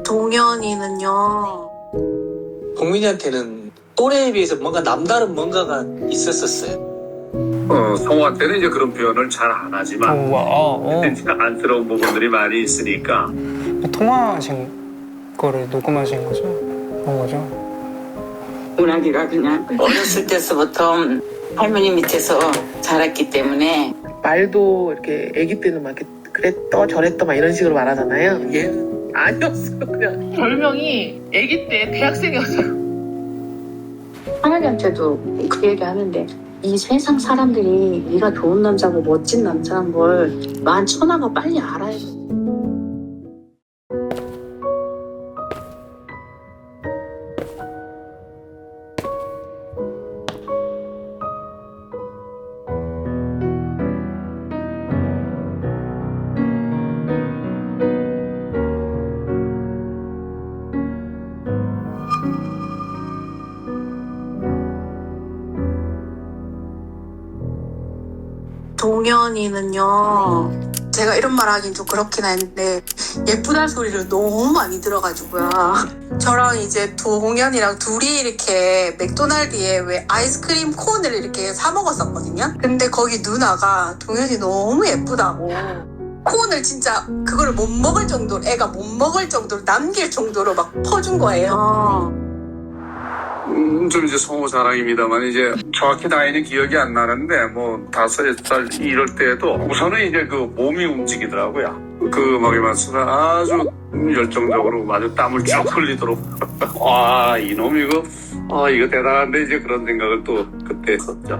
동현이는요. 국민이한테는 또래에 비해서 뭔가 남다른 뭔가가 있었었어요. 성우한테는 이제 그런 표현을 잘 안 하지만 이제 안쓰러운 부분들이 많이 있으니까. 통화하신 거를 녹음하신 거죠? 그런 거죠? 운하기가 그냥 어렸을 때서부터 할머니 밑에서 자랐기 때문에 말도 이렇게 아기 때는 막 이렇게 그랬더 저랬더 막 이런 식으로 말하잖아요. 얘는 아니었어요. 그냥 별명이 아기 때 대학생이었어요. 하나님한테도 그 얘기 하는데 이 세상 사람들이 네가 좋은 남자고 멋진 남자인 걸 만천하가 빨리 알아야 돼. 동현이는요. 제가 이런 말 하긴 좀 그렇긴 한데 예쁘다는 소리를 너무 많이 들어가지고요. 저랑 이제 동현이랑 둘이 이렇게 맥도날드에 왜 아이스크림 콘을 이렇게 사 먹었었거든요. 근데 거기 누나가 동현이 너무 예쁘다고 콘을 진짜 그거를 못 먹을 정도로 애가 못 먹을 정도로 남길 정도로 막 퍼준 거예요. 좀 이제 성우 자랑입니다만 이제 정확히 나이는 기억이 안 나는데 뭐 5살 이럴 때도 우선은 이제 그 몸이 움직이더라고요. 그 음악의 말씀을 아주 열정적으로 아주 땀을 쭉 흘리도록 아 이놈 이거 이거 대단한데 이제 그런 생각을 또 그때 했었죠.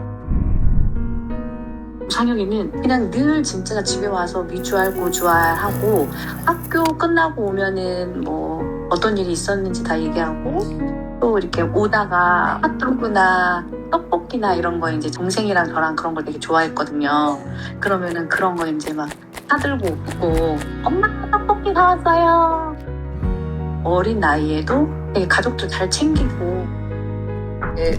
상혁이는 그냥 늘 진짜 집에 와서 미주알 고주알하고 학교 끝나고 오면은 뭐 어떤 일이 있었는지 다 얘기하고 또 이렇게 오다가 핫도그나 떡볶이나 이런 거 이제 동생이랑 저랑 그런 걸 되게 좋아했거든요. 그러면은 그런 거 이제 막 사들고 오고 엄마 떡볶이 사왔어요. 어린 나이에도 되게 가족도 잘 챙기고.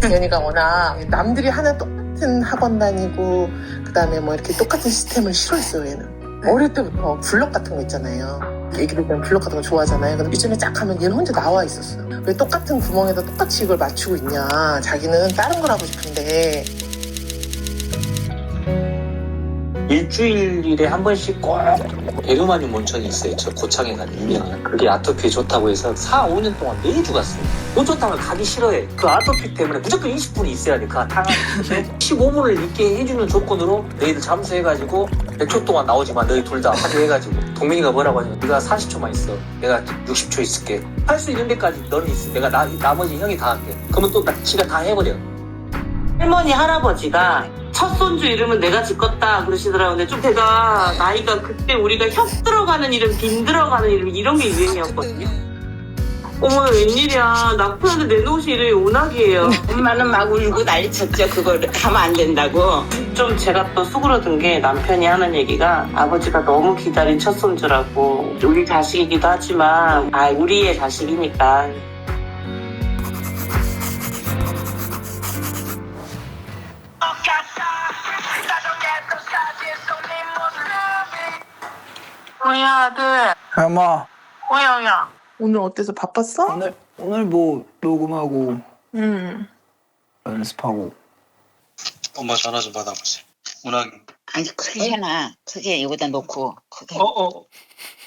재현이가 워낙 남들이 하는 똑같은 학원 다니고 그다음에 뭐 이렇게 똑같은 시스템을 싫어했어요. 얘는 어릴 때부터 블럭 같은 거 있잖아요. 애기들 때는 블럭 같은 거 좋아하잖아요. 근데 밑줄에 쫙 하면 얘는 혼자 나와 있었어요. 왜 똑같은 구멍에다 똑같이 이걸 맞추고 있냐. 자기는 다른 걸 하고 싶은데. 일주일에 한 번씩 꼭 에르마늄 온천이 있어요. 저 고창에 가는 유명한. 그게 아토피에 좋다고 해서 4, 5년 동안 매주 갔어요. 노초탕을 가기 싫어해. 그 아토피 때문에 무조건 20분이 있어야 돼. 그 탕 15분을 있게 해주는 조건으로 너희들 잠수해가지고 100초 동안 나오지만 너희 둘 다 하게 해가지고 동민이가 뭐라고 하냐면 네가 40초만 있어. 내가 60초 있을게. 할 수 있는 데까지 너는 있어. 내가 나머지 형이 다 할게. 그러면 또 지가 다 해버려. 할머니 할아버지가 첫 손주 이름은 내가 짓겄다 그러시더라고요. 근데 좀 제가 나이가 그때 우리가 혁 들어가는 이름, 빈 들어가는 이름 이런 게 유행이었거든요. 어머 웬일이야. 남편한테 내놓으신 이름이 오낙이에요. 엄마는 막 울고 난리쳤죠. 그걸 가면 안 된다고. 좀 제가 또 수그러든 게 남편이 하는 얘기가 아버지가 너무 기다린 첫 손주라고. 우리 자식이기도 하지만 우리의 자식이니까. 뭐야 아들. 엄마 뭐야. 오늘 어때서 바빴어? 오늘 뭐 녹음하고 연습하고. 엄마 전화 좀 받아보세요. 운항이. 아니 크게 해놔. 크게 여기다 놓고 크게.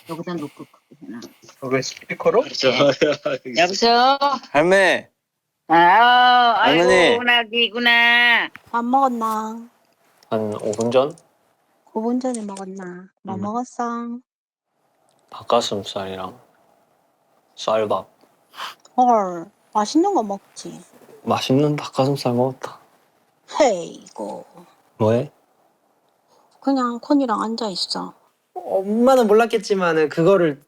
여기다 놓고 크게 해놔. 왜 스피커로? 여보세요? 할매. 아이고 할머니. 운하기구나. 밥 먹었나? 한 5분 전? 5분 전에 먹었나? 뭐 먹었어? 닭가슴살이랑 쌀밥. 헐, 맛있는 거 먹지. 맛있는 닭가슴살 먹었다. 헤이고, 뭐해? 그냥 콘이랑 앉아있어. 엄마는 몰랐겠지만은 그거를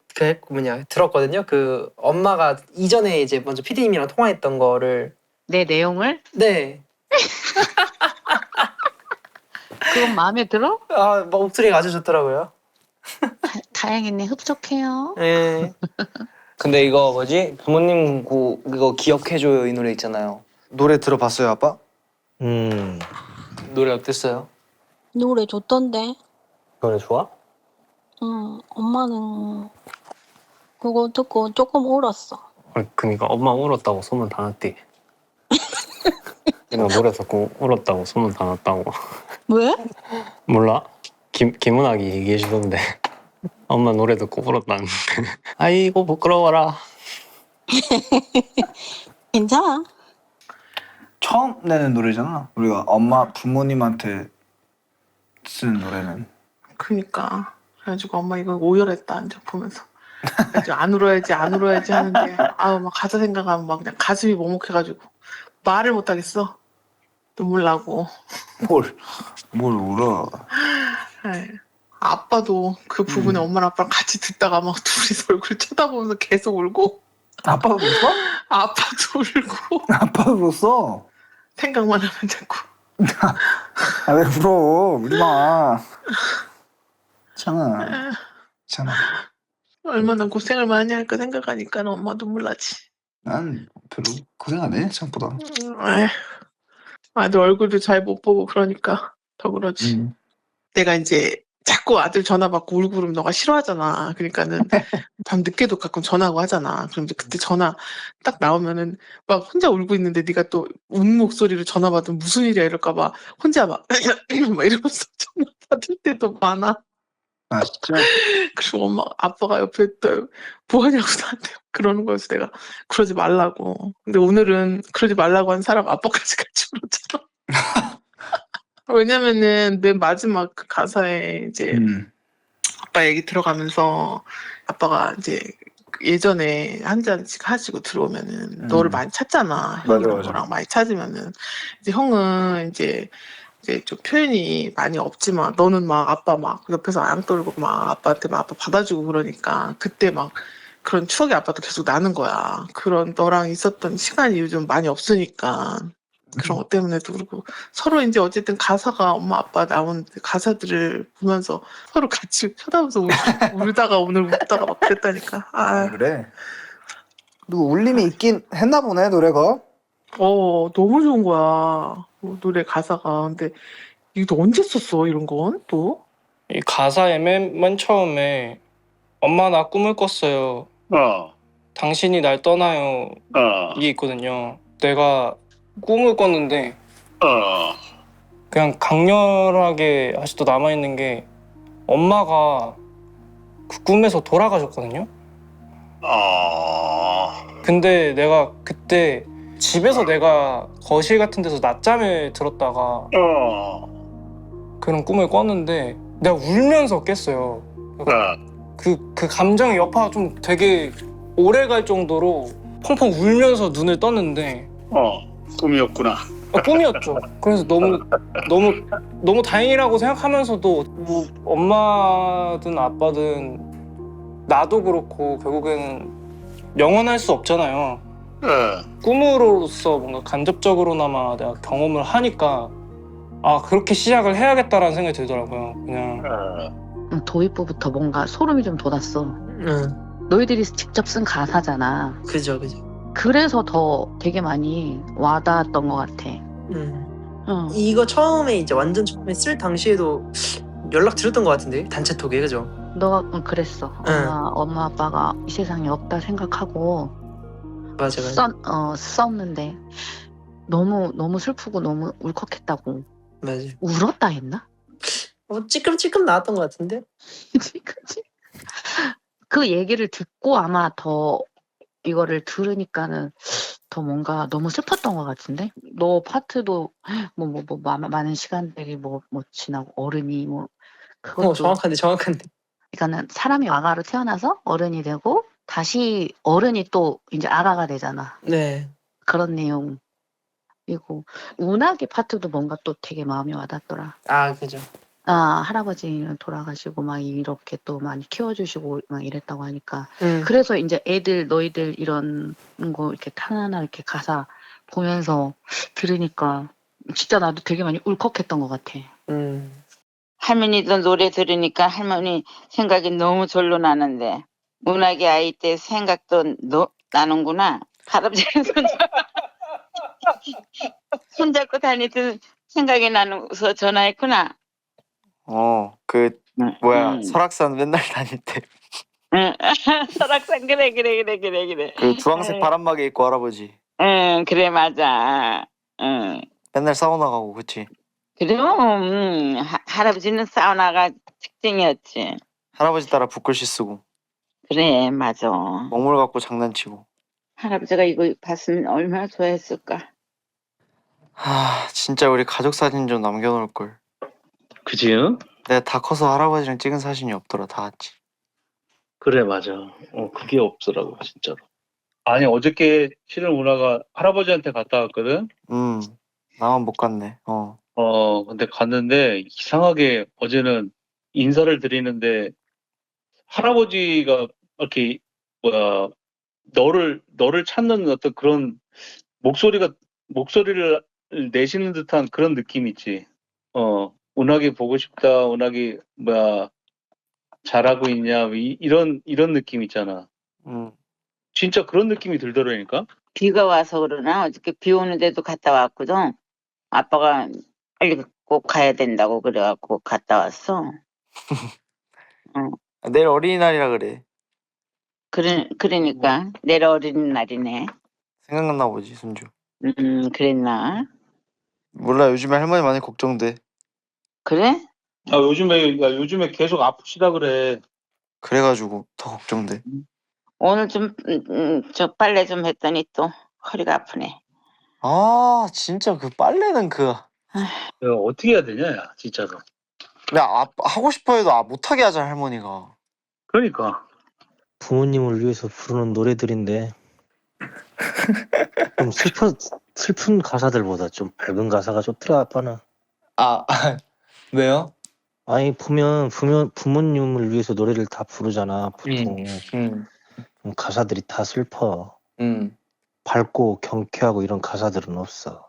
들었거든요. 그 엄마가 이전에 이제 먼저 PD님이랑 통화했던 거를. 내 내용을? 네. 그건 마음에 들어? 목소리가 아주 좋더라고요. 다행이네, 흡족해요. 네. 근데 이거 뭐지? 부모님 이거 기억해줘요 이 노래 있잖아요. 노래 들어봤어요, 아빠? 노래 어땠어요? 노래 좋던데? 노래 좋아? 엄마는 그거 듣고 조금 울었어. 그니까 엄마 울었다고 소문 다 났디. 내가 노래 듣고 울었다고 소문 다 났다고. 왜? 몰라? 김은학이 얘기해 주던데. 엄마 노래 듣고 울었다는데. 아이고 부끄러워라. 괜찮아. 처음 내는 노래잖아. 우리가 엄마 부모님한테 쓰는 노래는. 그니까. 그래가지고 엄마 이거 오열했다, 이제 보면서. 그래가지고 안 울어야지, 안 울어야지 하는데, 아우, 막 가사 생각하면 막 그냥 가슴이 먹먹해가지고, 말을 못하겠어. 눈물 나고. 뭘 울어? 에이. 아빠도 그 부분에 엄마랑 아빠랑 같이 듣다가 막 둘이서 얼굴 쳐다보면서 계속 울고, 아빠도 울었어? 아빠도 울고, 아빠도 울었어? 생각만 하면 자꾸. 아, 왜 울어? 울지 마. 괜찮아. 얼마나 고생을 많이 할까 생각하니까 엄마 눈물 나지. 난 별로 고생 안 해, 생각보다. 에이. 아들 얼굴도 잘 못 보고 그러니까 더 그러지. 내가 이제 자꾸 아들 전화 받고 울고 그러면 너가 싫어하잖아. 그러니까는 밤 늦게도 가끔 전화하고 하잖아. 그럼 이제 그때 전화 딱 나오면은 막 혼자 울고 있는데 네가 또 운 목소리로 전화 받으면 무슨 일이야 이럴까 봐 혼자 막, 막 이러면서 전화 받을 때도 많아. 아, 진짜? 그리고 엄마 아빠가 옆에 또 뭐하냐고 나한테 그러는 거여서 내가 그러지 말라고. 근데 오늘은 그러지 말라고 한 사람 아빠까지 같이 울었잖아. 왜냐면은 맨 마지막 그 가사에 이제 아빠 얘기 들어가면서 아빠가 이제 예전에 한 잔씩 하시고 들어오면은 너를 많이 찾잖아. 형이랑 맞아. 너랑 많이 찾으면은 이제 형은 이제 좀 표현이 많이 없지만 너는 막 아빠 막 옆에서 안 떨고 막 아빠한테 막 아빠 받아주고 그러니까 그때 막 그런 추억이 아빠도 계속 나는 거야. 그런 너랑 있었던 시간이 요즘 많이 없으니까 그런 것 때문에도 그렇고 서로 이제 어쨌든 가사가 엄마 아빠 나온 가사들을 보면서 서로 같이 쳐다보면서 울다가 오늘 웃다가 막 그랬다니까. 아, 그래? 누구 울림이 있긴 했나 보네, 노래가. 너무 좋은 거야. 노래 가사가. 근데 이거 언제 썼어 이런 건 또? 이 가사에 맨 처음에 엄마 나 꿈을 꿨어요. 당신이 날 떠나요. 이게 있거든요. 내가 꿈을 꿨는데 그냥 강렬하게 아직도 남아있는 게 엄마가 그 꿈에서 돌아가셨거든요. 근데 내가 그때 집에서 내가 거실 같은 데서 낮잠을 들었다가 그런 꿈을 꿨는데 내가 울면서 깼어요. 그 감정의 여파가 좀 되게 오래 갈 정도로 펑펑 울면서 눈을 떴는데 꿈이었구나. 꿈이었죠. 그래서 너무 다행이라고 생각하면서도 뭐 엄마든 아빠든 나도 그렇고 결국에는 영원할 수 없잖아요. 꿈으로서 뭔가 간접적으로나마 내가 경험을 하니까 아 그렇게 시작을 해야겠다라는 생각이 들더라고요. 그냥 도입부부터 뭔가 소름이 좀 돋았어. 너희들이 직접 쓴 가사잖아. 그죠. 그래서 더 되게 많이 와닿았던 것 같아. 이거 처음에 이제 완전 처음에 쓸 당시에도 연락 드렸던 것 같은데 단체톡에 그죠? 너가 그랬어. 엄마 아빠가 이 세상에 없다 생각하고 맞아. 썼는데 너무 슬프고 너무 울컥했다고. 맞아. 울었다 했나? 찌끔찌끔 나왔던 것 같은데? 그치? 그 얘기를 듣고 아마 더 이거를 들으니까는 더 뭔가 너무 슬펐던 것 같은데? 너 파트도 많은 시간들이 뭐 지나고 어른이 뭐 그것도 정확한데. 그러니까는 사람이 아가로 태어나서 어른이 되고 다시 어른이 또 이제 아가가 되잖아. 네. 그런 내용. 그리고 운하기 파트도 뭔가 또 되게 마음이 와닿더라. 아 그죠. 할아버지는 돌아가시고 막 이렇게 또 많이 키워주시고 막 이랬다고 하니까 그래서 이제 너희들 이런 거 이렇게 하나하나 이렇게 가사 보면서 들으니까 진짜 나도 되게 많이 울컥했던 것 같아. 할머니도 노래 들으니까 할머니 생각이 너무 절로 나는데 문학의 아이 때 생각도 나는구나. 할아버지는 손잡고 다니던 생각이 나서 전화했구나. 그 뭐야 설악산 맨날 다닐 때 그 응. 설악산 그래. 주황색 바람막이 입고 할아버지 응, 그래 맞아. 응. 맨날 사우나 가고 그치? 그럼 할아버지는 사우나가 특징이었지. 할아버지 따라 붓글씨 쓰고 그래 맞아. 먹물 갖고 장난치고. 할아버지가 이거 봤으면 얼마나 좋아했을까. 진짜 우리 가족 사진 좀 남겨놓을 걸. 그지? 응? 내가 다 커서 할아버지랑 찍은 사진이 없더라 다 같이. 그래, 맞아. 그게 없더라고, 진짜로. 아니, 어저께 실은 누나가 할아버지한테 갔다 왔거든? 나만 못 갔네. 근데 갔는데 이상하게 어제는 인사를 드리는데 할아버지가 이렇게, 너를 찾는 어떤 그런 목소리를 내시는 듯한 그런 느낌 있지. 운하기 보고 싶다, 운하기, 잘하고 있냐, 이런 느낌 있잖아. 진짜 그런 느낌이 들더라니까? 비가 와서 그러나 어저께 비 오는데도 갔다 왔거든. 아빠가 빨리 꼭 가야 된다고 그래갖고 갔다 왔어. 내일 어린이날이라 그래. 그러니까 내일 어린이날이네. 생각났나 보지 순주. 그랬나? 몰라 요즘에 할머니 많이 걱정돼. 그래? 요즘에 계속 아프시다 그래. 그래가지고 더 걱정돼. 오늘 좀 저 빨래 좀 했더니 또 허리가 아프네. 진짜 그 빨래는 내가 어떻게 해야 되냐, 야, 진짜로. 야 하고 싶어 해도 못하게 하잖아 할머니가. 그러니까. 부모님을 위해서 부르는 노래들인데 좀 슬픈 가사들보다 좀 밝은 가사가 좋더라 아빠는. 왜요? 아니 보면 부모님을 위해서 노래를 다 부르잖아 보통. 가사들이 다 슬퍼. 밝고 경쾌하고 이런 가사들은 없어.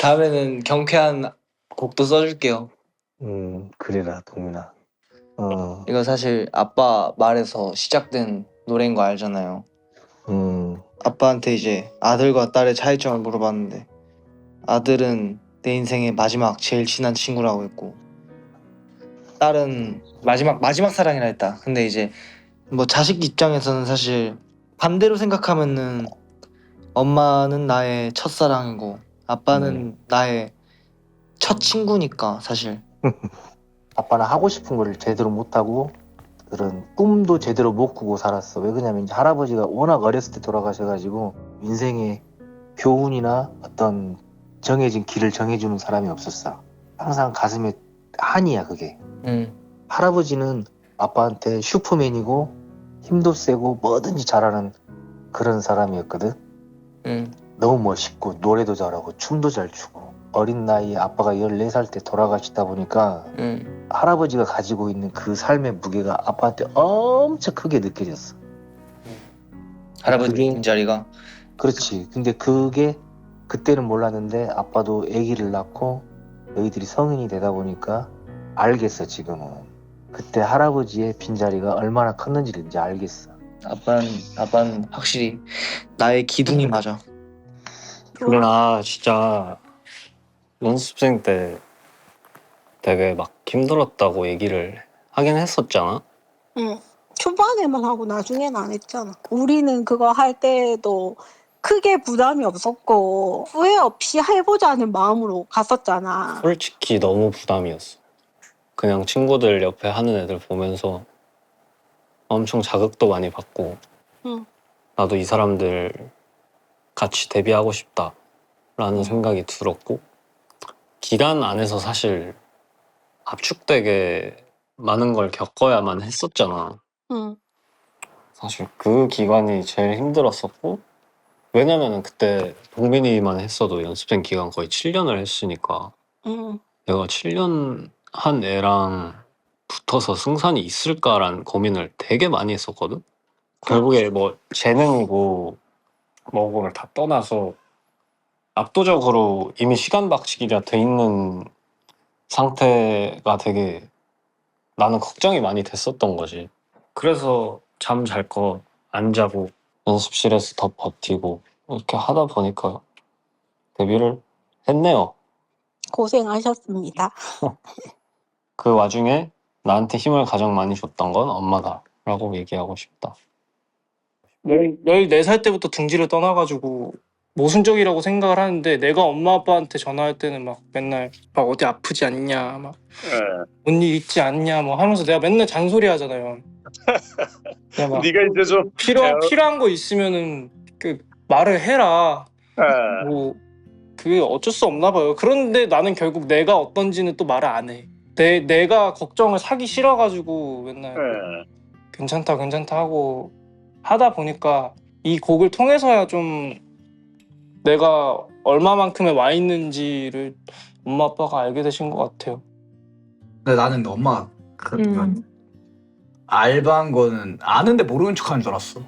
다음에는 경쾌한 곡도 써줄게요. 그래라 동민아. 이거 사실 아빠 말에서 시작된 노래인 거 알잖아요. 아빠한테 이제 아들과 딸의 차이점을 물어봤는데 아들은 내 인생의 마지막 제일 친한 친구라고 했고 딸은 마지막 사랑이라 했다. 근데 이제 뭐 자식 입장에서는 사실 반대로 생각하면은 엄마는 나의 첫사랑이고 아빠는 나의 첫 친구니까 사실. 아빠는 하고 싶은 거를 제대로 못하고 그런 꿈도 제대로 못 꾸고 살았어. 왜 그러냐면 이제 할아버지가 워낙 어렸을 때 돌아가셔가지고 인생의 교훈이나 어떤 정해진 길을 정해주는 사람이 없었어. 항상 가슴에 한이야 그게. 할아버지는 아빠한테 슈퍼맨이고 힘도 세고 뭐든지 잘하는 그런 사람이었거든. 너무 멋있고 노래도 잘하고 춤도 잘 추고 어린 나이에 아빠가 14살 때 돌아가시다 보니까 할아버지가 가지고 있는 그 삶의 무게가 아빠한테 엄청 크게 느껴졌어. 할아버지 빈자리가? 그렇지. 근데 그게 그때는 몰랐는데 아빠도 아기를 낳고 너희들이 성인이 되다 보니까 알겠어 지금은. 그때 할아버지의 빈자리가 얼마나 컸는지를 이제 알겠어. 아빠는 확실히 나의 기둥이 맞아. 근데 나 진짜 연습생 때 되게 막 힘들었다고 얘기를 하긴 했었잖아. 응. 초반에만 하고 나중에는 안 했잖아. 우리는 그거 할 때도 크게 부담이 없었고 후회 없이 해보자는 마음으로 갔었잖아. 솔직히 너무 부담이었어. 그냥 친구들 옆에 하는 애들 보면서 엄청 자극도 많이 받고 나도 이 사람들 같이 데뷔하고 싶다라는 생각이 들었고 기간 안에서 사실 압축되게 많은 걸 겪어야만 했었잖아. 사실 그 기간이 제일 힘들었었고 왜냐면은 그때 동민이만 했어도 연습생 기간 거의 7년을 했으니까 내가 7년 한 애랑 붙어서 승산이 있을까라는 고민을 되게 많이 했었거든. 결국에 뭐 재능이고 뭐고를 다 떠나서 압도적으로 이미 시간 박치기가 돼 있는 상태가 되게 나는 걱정이 많이 됐었던 거지. 그래서 잠 잘 거 안 자고 연습실에서 더 버티고 이렇게 하다 보니까 데뷔를 했네요. 고생하셨습니다. 그 와중에 나한테 힘을 가장 많이 줬던 건 엄마다라고 얘기하고 싶다. 14살 때부터 둥지를 떠나가지고 모순적이라고 생각을 하는데 내가 엄마 아빠한테 전화할 때는 막 맨날 막 어디 아프지 않냐 막 뭔 일 있지 않냐 뭐 하면서 내가 맨날 잔소리 하잖아요. 그냥 막 네가 이제 좀 필요한 거 있으면은 그 말을 해라. 뭐 그게 어쩔 수 없나 봐요. 그런데 나는 결국 내가 어떤지는 또 말을 안 해. 내가 걱정을 사기 싫어가지고 맨날 괜찮다 하고 하다 보니까 이 곡을 통해서야 좀 내가 얼마만큼에 와 있는지를 엄마 아빠가 알게 되신 것 같아요. 근데 나는 엄마가 이건 알바한 거는 아는데 모르는 척하는 줄 알았어.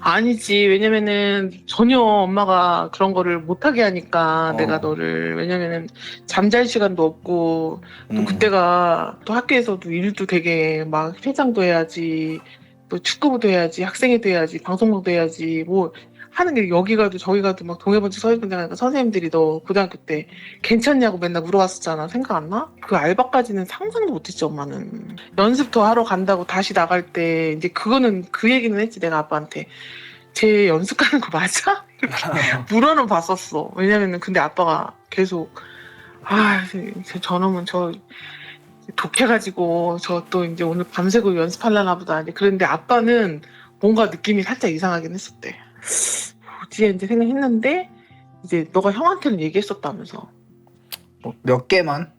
아니지. 왜냐면은 전혀 엄마가 그런 거를 못하게 하니까 내가 너를. 왜냐면은 잠잘 시간도 없고 또 그때가 또 학교에서도 일도 되게 막 회장도 해야지, 또 축구부도 해야지, 학생회도 해야지, 방송국도 해야지, 뭐 하는 게 여기 가도 저기 가도 막 동해번지 서해번지 하니까 선생님들이 너 고등학교 때 괜찮냐고 맨날 물어봤었잖아. 생각 안 나? 그 알바까지는 상상도 못했지 엄마는. 연습 더 하러 간다고 다시 나갈 때 이제 그거는 그 얘기는 했지 내가 아빠한테. 쟤 연습 가는 거 맞아? 물어는 봤었어. 왜냐면은 근데 아빠가 계속 저놈은 저 독해가지고 저 또 이제 오늘 밤새고 연습하려나 보다. 그런데 아빠는 뭔가 느낌이 살짝 이상하긴 했었대. 뒤에 이제 생각했는데 이제 너가 형한테는 얘기했었다면서. 몇 개만?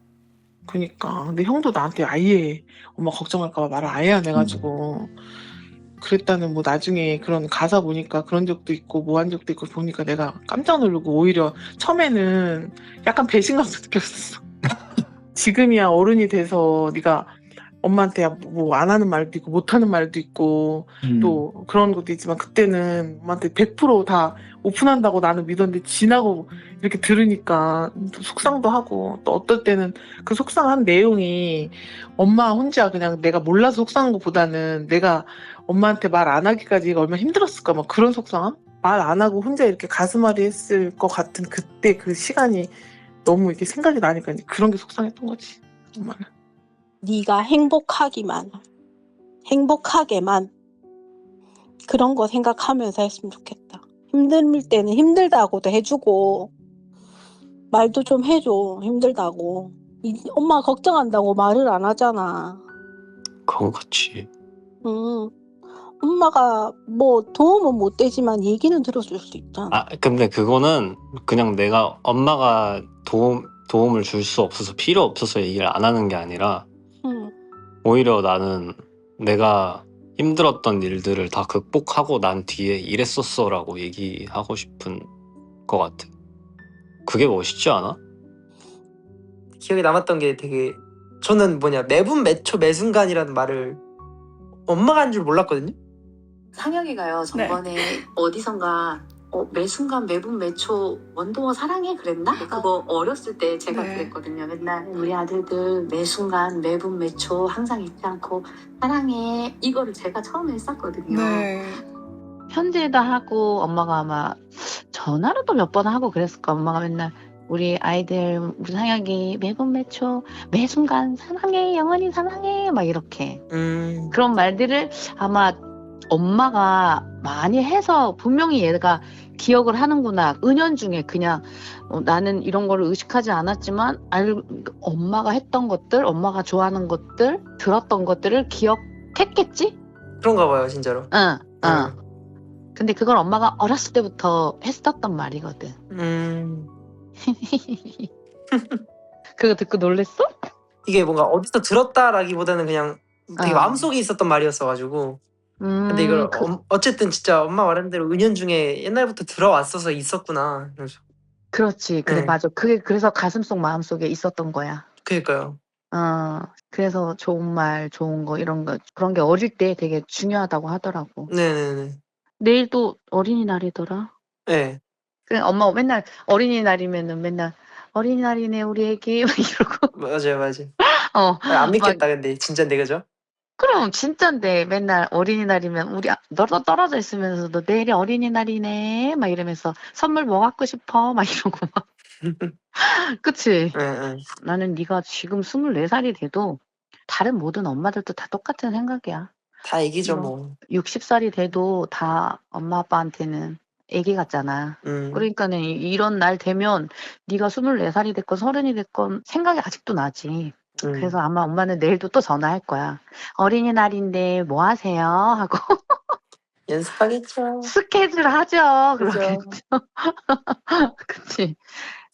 그니까 근데 형도 나한테 아예 엄마 걱정할까봐 말을 아예 안 해가지고 그랬다는 뭐 나중에 그런 가사 보니까 그런 적도 있고 뭐 한 적도 있고 보니까 내가 깜짝 놀라고 오히려 처음에는 약간 배신감도 느꼈었어. 지금이야 어른이 돼서 네가 엄마한테 뭐 안 하는 말도 있고 못 하는 말도 있고 또 그런 것도 있지만 그때는 엄마한테 100% 다 오픈한다고 나는 믿었는데 지나고 이렇게 들으니까 또 속상도 하고 또 어떨 때는 그 속상한 내용이 엄마 혼자 그냥 내가 몰라서 속상한 것보다는 내가 엄마한테 말 안 하기까지가 얼마나 힘들었을까 막 그런 속상함? 말 안 하고 혼자 이렇게 가슴앓이 했을 것 같은 그때 그 시간이 너무 이렇게 생각이 나니까 그런 게 속상했던 거지 엄마는. 네가 행복하게만 그런 거 생각하면서 했으면 좋겠다. 힘들 때는 힘들다고도 해주고 말도 좀 해줘. 힘들다고. 엄마 걱정한다고 말을 안 하잖아. 그건 그렇지. 엄마가 뭐 도움은 못 되지만 얘기는 들어줄 수 있잖아. 근데 그거는 그냥 내가 엄마가 도움을 줄 수 없어서 필요 없어서 얘기를 안 하는 게 아니라 오히려 나는 내가 힘들었던 일들을 다 극복하고 난 뒤에 이랬었어라고 얘기하고 싶은 것 같아. 그게 멋있지 않아? 기억에 남았던 게 되게 저는 매분 매초 매순간이라는 말을 엄마가 한 줄 몰랐거든요. 상혁이가요 전번에 어디선가 매순간 매분 매초 원동어 사랑해 그랬나? 그거 어렸을 때 제가 그랬거든요. 맨날 우리 아들들 매순간 매분 매초 항상 잊지 않고 사랑해 이거를 제가 처음에 했었거든요. 편지도 하고 엄마가 아마 전화로도 몇 번 하고 그랬을까. 엄마가 맨날 우리 아이들 우리 상혁이 매분 매초 매순간 사랑해 영원히 사랑해 막 이렇게 그런 말들을 아마 엄마가 많이 해서 분명히 얘가 기억을 하는구나. 은연중에 그냥 나는 이런 거를 의식하지 않았지만 엄마가 했던 것들, 엄마가 좋아하는 것들, 들었던 것들을 기억했겠지? 그런가 봐요, 진짜로. 응. 근데 그걸 엄마가 어렸을 때부터 했었던 말이거든. 그거 듣고 놀랬어? 이게 뭔가 어디서 들었다라기보다는 그냥 되게 마음속에 있었던 말이었어가지고. 근데 이걸 어쨌든 진짜 엄마 말한 대로 은연중에 옛날부터 들어왔어서 있었구나. 그렇지. 그래 맞아. 그게 그래서 가슴속 마음속에 있었던 거야. 그러니까요. 그래서 좋은 말, 좋은 거 이런 거 그런 게 어릴 때 되게 중요하다고 하더라고. 네네네. 내일 또 어린이날이더라. 네. 그래 엄마 맨날 어린이날이면은 맨날 어린이날이네 우리 애기 막 이러고. 맞아요. 안 믿겠다 근데 진짜인데 그죠? 그럼 진짠데 맨날 어린이날이면 우리 너도 떨어져 있으면서도 내일이 어린이날이네 막 이러면서 선물 뭐 갖고 싶어 막 이러고 막 그치? 응. 나는 네가 지금 24살이 돼도 다른 모든 엄마들도 다 똑같은 생각이야. 다 애기죠 뭐. 60살이 돼도 다 엄마 아빠한테는 애기 같잖아. 그러니까는 이런 날 되면 네가 24살이 됐건 30이 됐건 생각이 아직도 나지. 그래서 아마 엄마는 내일도 또 전화할 거야. 어린이날인데 뭐 하세요? 하고 연습하겠죠. 스케줄 하죠. 그죠. 그치?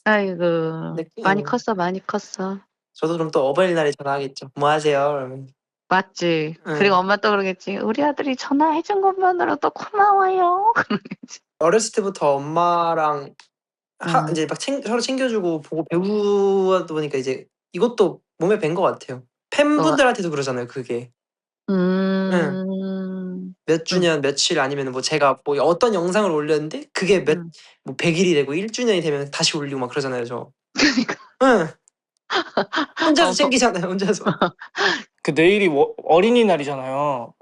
아이고 많이 컸어 많이 컸어. 저도 그럼 또 어버이날에 전화하겠죠. 뭐 하세요? 그러면. 맞지? 그리고 엄마 또 그러겠지. 우리 아들이 전화해준 것만으로도 고마워요. 어렸을 때부터 엄마랑 이제 막 서로 챙겨주고 보고 배우다 보니까 이제 이것도 몸에 밴 것 같아요. 팬분들한테도 그러잖아요. 그게. 몇 주년 며칠 아니면 뭐 제가 뭐 어떤 영상을 올렸는데 그게 뭐 100일이 되고 1주년이 되면 다시 올리고 막 그러잖아요. 저. 응. 혼자서 챙기잖아요. 혼자서. 그 내일이 어린이날이잖아요.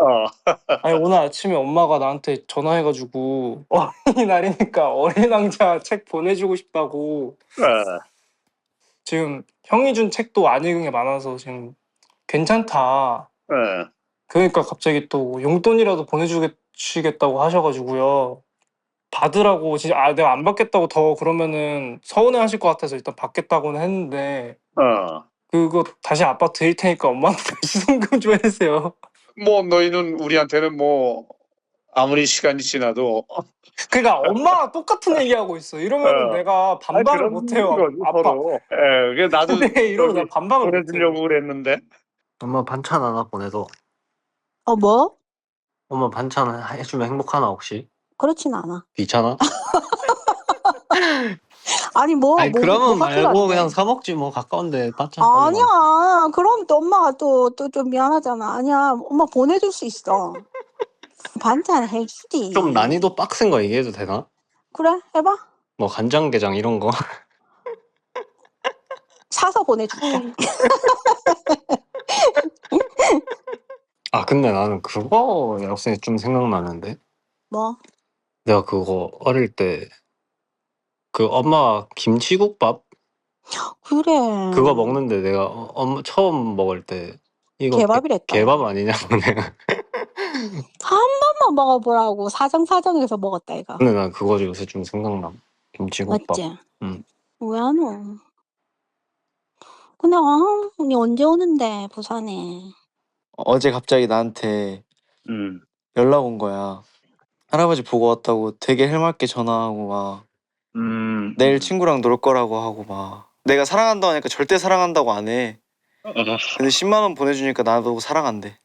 아니 오늘 아침에 엄마가 나한테 전화해가지고 어린이날이니까 어린왕자 책 보내주고 싶다고. 지금 형이 준 책도 안 읽은 게 많아서 지금 괜찮다. 그러니까 갑자기 또 용돈이라도 보내주시겠다고 하셔가지고요. 받으라고 진짜 내가 안 받겠다고 더 그러면은 서운해하실 것 같아서 일단 받겠다고는 했는데 그거 다시 아빠 드릴 테니까 엄마한테 다시 송금 좀 해주세요. 뭐 너희는 우리한테는 뭐 아무리 시간이 지나도 그러니까 엄마가 똑같은 얘기하고 있어. 이러면 내가 반박을 못해요. 아빠. 예, 나도 근데 이러면 내가 반박을 못해. 보내주려고 그랬는데. 엄마 반찬 하나 보내도. 뭐? 엄마 반찬 해주면 행복하나 혹시? 그렇진 않아. 귀찮아? 아니 그러면 뭐가 말고 필요한데? 그냥 사 먹지 뭐 가까운데 반찬. 아니야. 그럼 또 엄마가 또 좀 미안하잖아. 아니야. 엄마 보내줄 수 있어. 반찬 해주지. 좀 난이도 빡센 거 얘기해도 되나? 그래, 해봐. 뭐 간장게장 이런 거. 사서 보내줄게. 아 근데 나는 그거 역시 좀 생각나는데. 뭐? 내가 그거 어릴 때 그 엄마 김치국밥 그래. 그거 먹는데 내가 엄마 처음 먹을 때 이거 개밥이랬다. 개밥 아니냐고 내가. 한 번만 먹어보라고 사정사정해서 먹었다 이거. 근데 난 그거 요새 좀 생각나. 김치국밥. 맞지? 응. 왜 안 와? 근데 언니 언제 오는데 부산에? 어제 갑자기 나한테 연락 온 거야. 할아버지 보고 왔다고 되게 해맑게 전화하고 막 내일 친구랑 놀 거라고 하고 막 내가 사랑한다고 하니까 절대 사랑한다고 안 해. 근데 10만 원 보내주니까 나도 사랑한대.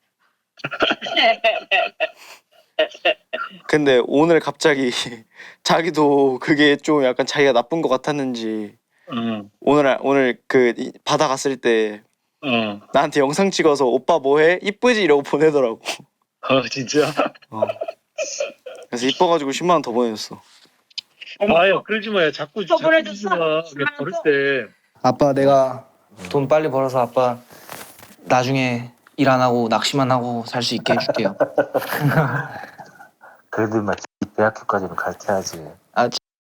근데 오늘 갑자기 자기도 그게 좀 약간 자기가 나쁜 것 같았는지 오늘 그 바다 갔을 때 나한테 영상 찍어서 오빠 뭐해? 이쁘지? 이러고 보내더라고. 진짜? 그래서 이뻐가지고 10만 원 더 보내줬어. 아유, 그러지 마요. 자꾸 보내줬어. 버릴 때. 아빠 내가 돈 빨리 벌어서 아빠 나중에 일 안 하고 낚시만 하고 살 수 있게 해줄게요. 그래도 막 대학교까지는 가르쳐야지.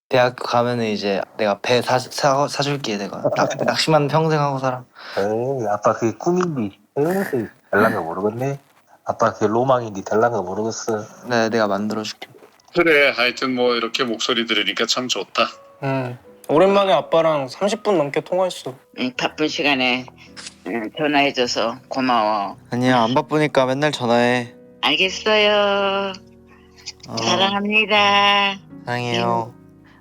대학교 가면은 이제 내가 배 사줄게. 내가 낚시만 평생 하고 살아. 에이, 아빠 그게 꿈인데. 에이, 될란가 모르겠네. 아빠 그게 로망인데 될란가 모르겠어. 네, 내가 만들어줄게. 그래, 하여튼 뭐 이렇게 목소리 들으니까 참 좋다. 오랜만에 아빠랑 30분 넘게 통화했어. 바쁜 시간에 전화해줘서 고마워. 아니야, 안 바쁘니까 맨날 전화해. 알겠어요. 사랑합니다. 사랑해요.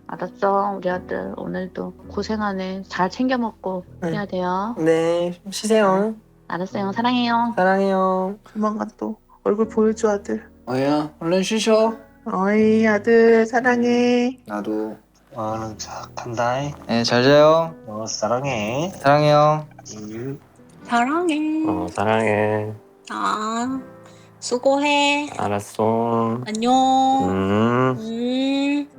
알았어. 우리 아들 오늘도 고생하네. 잘 챙겨 먹고 해야 돼요. 네, 쉬세요. 알았어요. 사랑해요. 사랑해요. 조만간 또 얼굴 보여줘 아들. 어이야, 얼른 쉬셔. 어이 아들 사랑해. 나도. 간다. 네, 잘 자요. 사랑해. 사랑해요. 사랑해. 사랑해. 수고해. 알았어. 안녕. 음. 음.